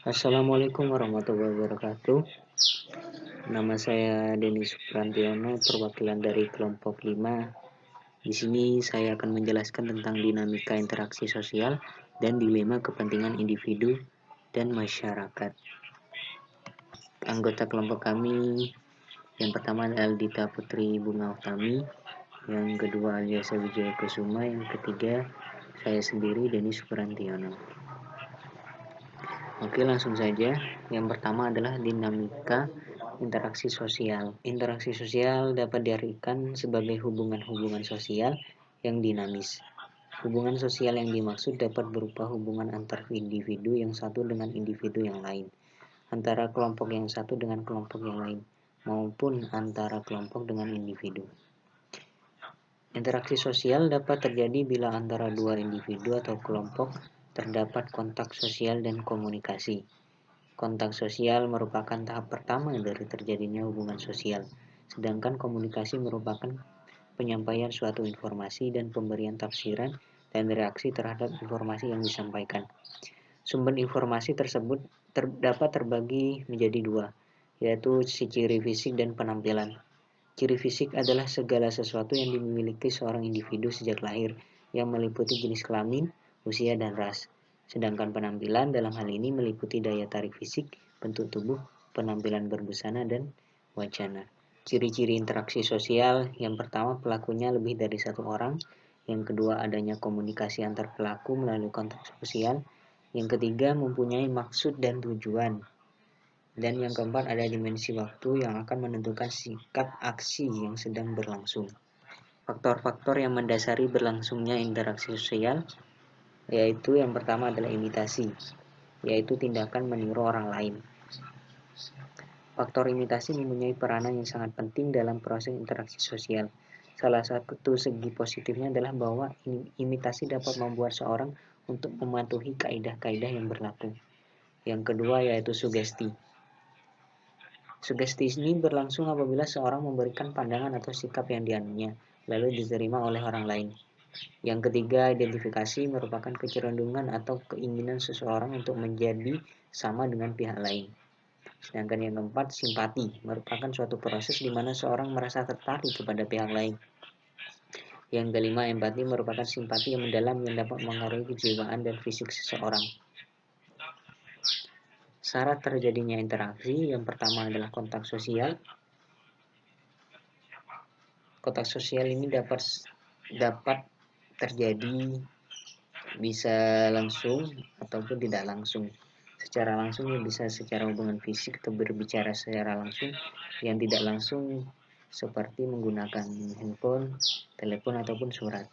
Assalamualaikum warahmatullahi wabarakatuh. Nama saya Denis Suprantiono, perwakilan dari kelompok 5. Di sini saya akan menjelaskan tentang dinamika interaksi sosial dan dilema kepentingan individu dan masyarakat. Anggota kelompok kami yang pertama adalah Dita Putri Bunga Utami, yang kedua Aliasa Wijaya Kusuma, yang ketiga saya sendiri Denis Suprantiono. Oke, langsung saja. Yang pertama adalah dinamika interaksi sosial. Interaksi sosial dapat diartikan sebagai hubungan-hubungan sosial yang dinamis. Hubungan sosial yang dimaksud dapat berupa hubungan antar individu yang satu dengan individu yang lain, antara kelompok yang satu dengan kelompok yang lain, maupun antara kelompok dengan individu. Interaksi sosial dapat terjadi bila antara dua individu atau kelompok terdapat kontak sosial dan komunikasi. Kontak sosial merupakan tahap pertama dari terjadinya hubungan sosial, sedangkan komunikasi merupakan penyampaian suatu informasi dan pemberian tafsiran dan reaksi terhadap informasi yang disampaikan. Sumber informasi tersebut dapat terbagi menjadi dua, yaitu ciri fisik dan penampilan. Ciri fisik adalah segala sesuatu yang dimiliki seorang individu sejak lahir, yang meliputi jenis kelamin, usia, dan ras. Sedangkan penampilan dalam hal ini meliputi daya tarik fisik, bentuk tubuh, penampilan berbusana, dan wacana. Ciri-ciri interaksi sosial: yang pertama, pelakunya lebih dari satu orang. Yang kedua, adanya komunikasi antar pelaku melalui kontak sosial. Yang ketiga, mempunyai maksud dan tujuan. Dan yang keempat, ada dimensi waktu yang akan menentukan sikap aksi yang sedang berlangsung. Faktor-faktor yang mendasari berlangsungnya interaksi sosial yaitu yang pertama adalah imitasi, yaitu tindakan meniru orang lain. Faktor imitasi mempunyai peranan yang sangat penting dalam proses interaksi sosial. Salah satu segi positifnya adalah bahwa imitasi dapat membuat seorang untuk mematuhi kaidah-kaidah yang berlaku. Yang kedua yaitu sugesti. Sugesti ini berlangsung apabila seorang memberikan pandangan atau sikap yang dianunya, lalu diterima oleh orang lain. Yang ketiga, identifikasi merupakan kecenderungan atau keinginan seseorang untuk menjadi sama dengan pihak lain. Sedangkan yang keempat, simpati merupakan suatu proses di mana seorang merasa tertarik kepada pihak lain. Yang kelima, empati merupakan simpati yang mendalam yang dapat mengaruhi kejiwaan dan fisik seseorang. Syarat terjadinya interaksi yang pertama adalah kontak sosial. Kontak sosial ini dapat terjadi bisa langsung ataupun tidak langsung. Secara langsung ya bisa secara hubungan fisik atau berbicara secara langsung. Yang tidak langsung seperti menggunakan handphone, telepon ataupun surat.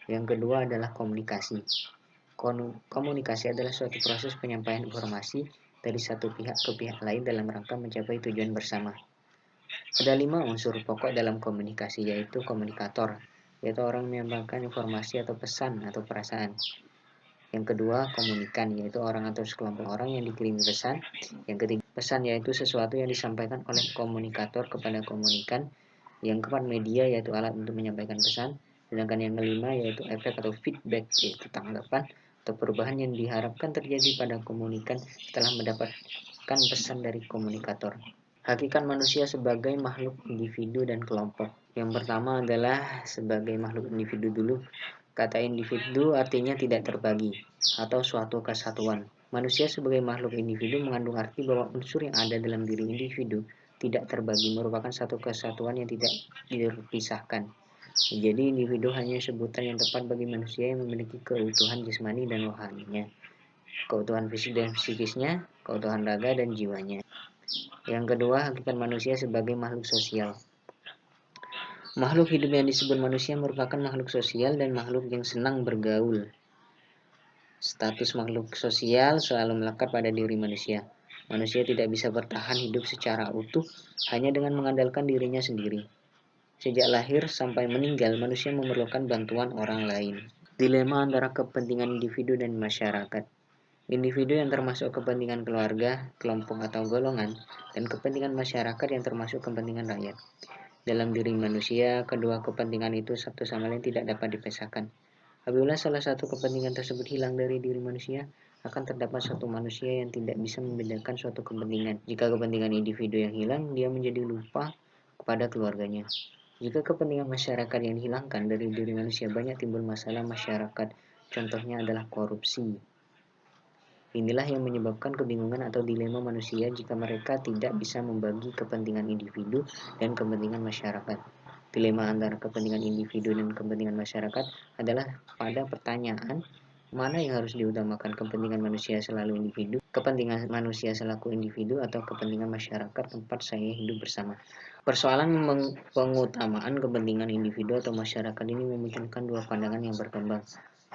Yang kedua adalah komunikasi. Komunikasi adalah suatu proses penyampaian informasi dari satu pihak ke pihak lain dalam rangka mencapai tujuan bersama. Ada 5 unsur pokok dalam komunikasi, yaitu komunikator, yaitu orang menyampaikan informasi atau pesan atau perasaan. Yang kedua, komunikan, yaitu orang atau sekelompok orang yang dikirimi pesan. Yang ketiga, pesan, yaitu sesuatu yang disampaikan oleh komunikator kepada komunikan. Yang keempat, media, yaitu alat untuk menyampaikan pesan. Sedangkan yang kelima yaitu efek atau feedback, yaitu tanggapan atau perubahan yang diharapkan terjadi pada komunikan setelah mendapatkan pesan dari komunikator. Hakikat manusia sebagai makhluk individu dan kelompok. Yang pertama adalah sebagai makhluk individu dulu. Kata individu artinya tidak terbagi atau suatu kesatuan. Manusia sebagai makhluk individu mengandung arti bahwa unsur yang ada dalam diri individu tidak terbagi, merupakan satu kesatuan yang tidak dipisahkan. Jadi individu hanya sebutan yang tepat bagi manusia yang memiliki keutuhan jasmani dan rohaninya, keutuhan fisik dan psikisnya, keutuhan raga dan jiwanya. Yang kedua, hakikat manusia sebagai makhluk sosial. Makhluk hidup yang disebut manusia merupakan makhluk sosial dan makhluk yang senang bergaul. Status makhluk sosial selalu melekat pada diri manusia. Manusia tidak bisa bertahan hidup secara utuh hanya dengan mengandalkan dirinya sendiri. Sejak lahir sampai meninggal, manusia memerlukan bantuan orang lain. Dilema antara kepentingan individu dan masyarakat. Individu yang termasuk kepentingan keluarga, kelompok atau golongan, dan kepentingan masyarakat yang termasuk kepentingan rakyat. Dalam diri manusia, kedua kepentingan itu satu sama lain tidak dapat dipisahkan. Apabila salah satu kepentingan tersebut hilang dari diri manusia, akan terdapat suatu manusia yang tidak bisa membedakan suatu kepentingan. Jika kepentingan individu yang hilang, dia menjadi lupa kepada keluarganya. Jika kepentingan masyarakat yang dihilangkan dari diri manusia, banyak timbul masalah masyarakat. Contohnya adalah korupsi. Inilah yang menyebabkan kebingungan atau dilema manusia jika mereka tidak bisa membagi kepentingan individu dan kepentingan masyarakat. Dilema antara kepentingan individu dan kepentingan masyarakat adalah pada pertanyaan mana yang harus diutamakan, kepentingan manusia selalu individu, kepentingan manusia selaku individu, atau kepentingan masyarakat tempat saya hidup bersama. Persoalan pengutamaan kepentingan individu atau masyarakat ini memunculkan dua pandangan yang berkembang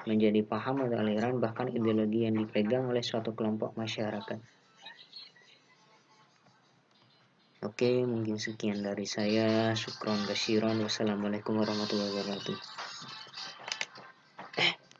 menjadi paham atau aliran, bahkan ideologi yang dipegang oleh suatu kelompok masyarakat. Oke, mungkin sekian dari saya. Syukron kasiron. Wassalamualaikum warahmatullahi wabarakatuh.